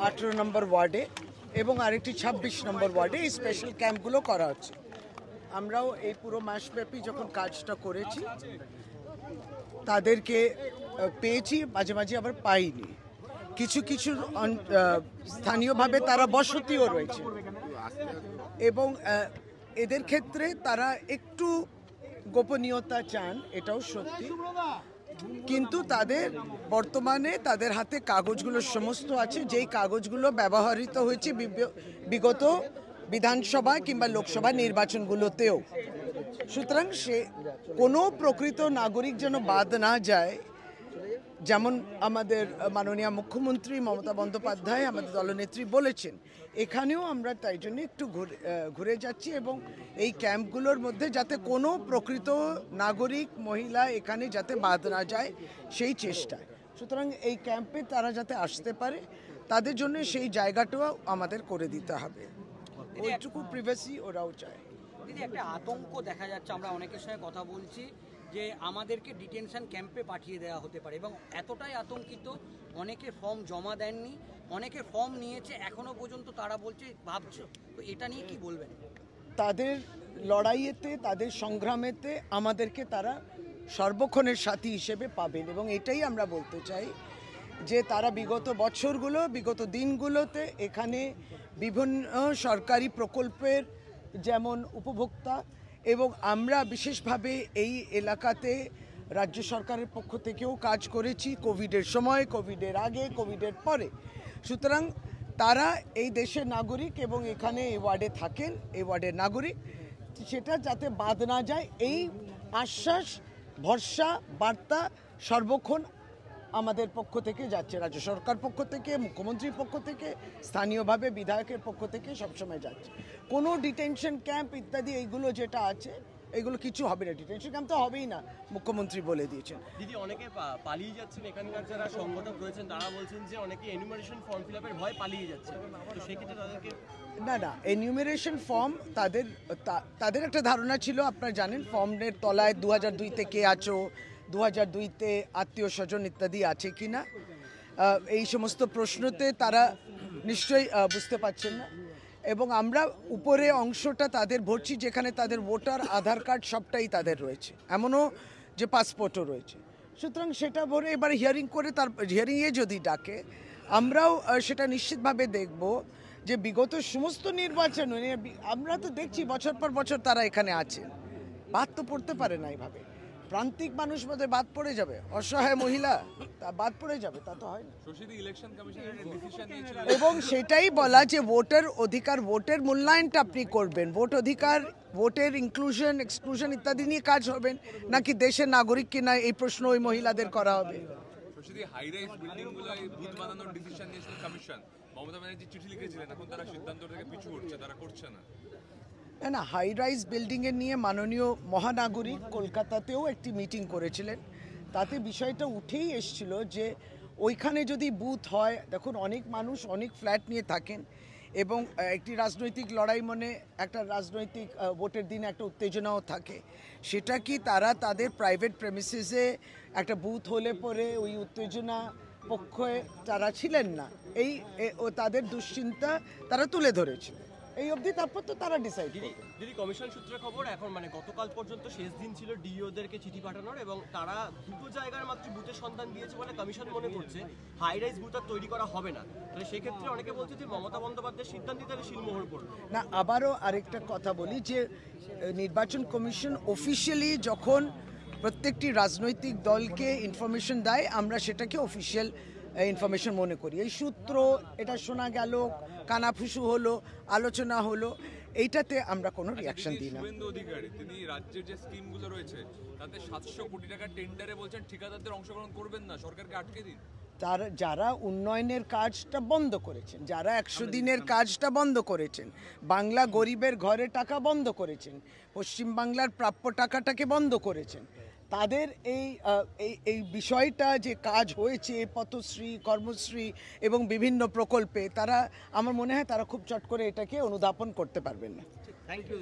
18 নম্বর ওয়ার্ডে এবং আরেকটি 26 নম্বর ওয়ার্ডে এই স্পেশাল ক্যাম্পগুলো করা হচ্ছে। আমরাও এই পুরো মাসব্যাপী যখন কাজটা করেছি তাদেরকে পেয়েছি, মাঝে মাঝে আবার পাইনি। কিছু কিছু স্থানীয়ভাবে তারা বসতিও রয়েছে এবং এদের ক্ষেত্রে তারা একটু গোপনীয়তা চান, এটাও সত্যি। কিন্তু তাদের বর্তমানে তাদের হাতে কাগজগুলো সমস্ত আছে, যেই কাগজগুলো ব্যবহৃত হয়েছে বিগত বিধানসভা কিংবা লোকসভা নির্বাচনগুলোতেও। সুতরাং সে কোনো প্রকৃত নাগরিক যেন বাদ না যায়, যেমন আমাদের মাননীয় মুখ্যমন্ত্রী মমতা বন্দ্যোপাধ্যায় আমাদের দলনেত্রী বলেছেন, এখানেও আমরা তাই জন্য একটু ঘুরে যাচ্ছি এবং এই ক্যাম্পগুলোর মধ্যে যাতে কোনো প্রকৃত নাগরিক মহিলা এখানে যাতে বাদ না যায় সেই চেষ্টায়। সুতরাং এই ক্যাম্পে তারা যাতে আসতে পারে তাদের জন্য সেই জায়গাটাও আমাদের করে দিতে হবে, ওইটুকু প্রিভেসি ওরাও চায়। দিদি, একটা আতঙ্ক দেখা যাচ্ছে, আমরা অনেকের সঙ্গে কথা বলছি যে আমাদেরকে ডিটেনশন ক্যাম্পে পাঠিয়ে দেওয়া হতে পারে এবং এতটাই আতঙ্কিত, অনেকে ফর্ম জমা দেননি, অনেকে ফর্ম নিয়েছে এখনো পর্যন্ত তারা বলছে ভাবছে, তো এটা নিয়ে কি বলবেন? তাদের লড়াইয়েতে তাদের সংগ্রামেতে আমাদেরকে তারা সর্বক্ষণের সাথী হিসেবে পাবেন এবং এটাই আমরা বলতে চাই যে তারা বিগত বছরগুলো বিগত দিনগুলোতে এখানে বিভিন্ন সরকারি প্রকল্পের যেমন উপভোক্তা এবং আমরা বিশেষভাবে এই এলাকাতে রাজ্য সরকারের পক্ষ থেকেও কাজ করেছি, কোভিডের সময়, কোভিডের আগে, কোভিডের পরে। সুতরাং তারা এই দেশের নাগরিক এবং এখানে এই ওয়ার্ডে থাকেন, এই ওয়ার্ডের নাগরিক, সেটা যাতে বাদ না যায় এই আশ্বাস ভরসা বার্তা সর্বক্ষণ আমাদের পক্ষ থেকে যাচ্ছে, রাজ্য সরকার পক্ষ থেকে, মুখ্যমন্ত্রীর পক্ষ থেকে, স্থানীয়ভাবে বিধায়কের পক্ষ থেকে সবসময় যাচ্ছে। কোনো ডিটেনশন ক্যাম্প ইত্যাদি এইগুলো যেটা আছে এগুলো কিছু হবে না, ডিটেনশন ক্যাম্প তো হবেই না, মুখ্যমন্ত্রী বলে দিয়েছেন। দিদি, অনেকে পালিয়ে যাচ্ছেন, এখানকার যারা সংগঠক রয়েছেন তারা বলছেন যে অনেকে এনুমারেশন ফর্ম ফিল আপের ভয় পালিয়ে যাচ্ছে, তো সেক্ষেত্রে তাদেরকে না এনিউমারেশন ফর্ম তাদের একটা ধারণা ছিল, আপনারা জানেন ফর্মের তলায় 2002-তে কে আছো, 2002-তে আত্মীয় স্বজন ইত্যাদি আছে কি না, এই সমস্ত প্রশ্নতে তারা নিশ্চয়ই বুঝতে পারছেন না এবং আমরা উপরে অংশটা তাদের ভরছি যেখানে তাদের ভোটার আধার কার্ড সবটাই তাদের রয়েছে, এমনও যে পাসপোর্টও রয়েছে। সুতরাং সেটা ভরে এবার হিয়ারিং করে তার হিয়ারিংয়ে যদি ডাকে আমরাও সেটা নিশ্চিতভাবে দেখব যে বিগত সমস্ত নির্বাচন আমরা তো দেখছি বছর পর বছর তারা এখানে আছে, বাদ তো পড়তে পারে না এইভাবে। প্রান্তিক মানুষ বোধহয় বাদ পড়ে যাবে, অসহায় মহিলা তা বাদ পড়ে যাবে, তা তো হয় না। এবং সেটাই বলা যে ভোটার অধিকার, ভোটের মূল্যায়নটা আপনি করবেন, ভোট অধিকার, ভোটের ইনক্লুশন এক্সক্লুশন ইত্যাদি নিয়ে কাজ হবেন নাকি দেশের নাগরিক কিনা এই প্রশ্ন ওই মহিলাদের করা হবে। হাই রাইজ বিল্ডিং গুলোয় বুথ বানানোর ডিসিশন নিয়েছিল কমিশন, মমতা ব্যানার্জি চিঠি লিখেছিলেন, এখন তারা সিদ্ধান্ত থেকে পিছু হচ্ছে, তারা করছে না। না হাই রাইজ বিল্ডিংয়ের নিয়ে মাননীয় মহানাগরিক কলকাতাতেও একটি মিটিং করেছিলেন, তাতে বিষয়টা উঠেই এসছিল যে ওইখানে যদি বুথ হয়, দেখুন অনেক মানুষ অনেক ফ্ল্যাট নিয়ে থাকেন এবং একটি রাজনৈতিক লড়াই মানে একটা রাজনৈতিক ভোটের দিনে একটা উত্তেজনাও থাকে, সেটা কি তারা তাদের প্রাইভেট প্রেমিসেসে একটা বুথ হলে পরে ওই উত্তেজনা পক্ষে তারা ছিলেন না, এই তাদের দুশ্চিন্তা তারা তুলে ধরেছিল এই অবধি, তারপর তো তারা ডিসাইড করবে। দিদি, কমিশন সূত্রে খবর এখন গতকাল পর্যন্ত শেষ দিন ছিল ডিওদেরকে চিঠি পাঠানোর এবং তারা দুটো জায়গার মাত্র বুথের সন্ধান দিয়েছে বলে কমিশন মনে করছে হাই রাইজ বুথ আর তৈরি করা হবে না। তাহলে সেক্ষেত্রে অনেকে বলছে যে মমতা বন্দ্যোপাধ্যায়ের সিদ্ধান্ত তাহলে শিলমোহর পড়বে না। আবারও আরেকটা কথা বলি যে নির্বাচন কমিশন অফিসিয়ালি যখন প্রত্যেকটি রাজনৈতিক দলকে ইনফরমেশন দেয় আমরা সেটাকে অফিসিয়াল ইনফরমেশন মনে করি। এই সূত্র, এটা শোনা গেল, কানাফুসু হলো, আলোচনা হলো, এইটাতে আমরা কোনো রিয়াকশন দিই না। শুভেন্দু অধিকারী তিনি রাজ্যের যে স্কিমগুলো রয়েছে তাতে 700 কোটি টাকা টেন্ডারে বলছেন ঠিকাদারদের অংশগ্রহণ করবেন না, সরকারকে আটকে দিন। যারা উন্নয়নের কাজটা বন্ধ করেছেন, যারা 100 দিনের কাজটা বন্ধ করেছেন, বাংলা গরিবের ঘরে টাকা বন্ধ করেছেন, পশ্চিমবাংলার প্রাপ্য টাকাটাকে বন্ধ করেছেন, তাদের এই বিষয়টা যে কাজ হয়েছে পথশ্রী, কর্মশ্রী এবং বিভিন্ন প্রকল্পে, তারা আমার মনে হয় তারা খুব চট করে এটাকে অনুধাবন করতে পারবেন না। Thank you.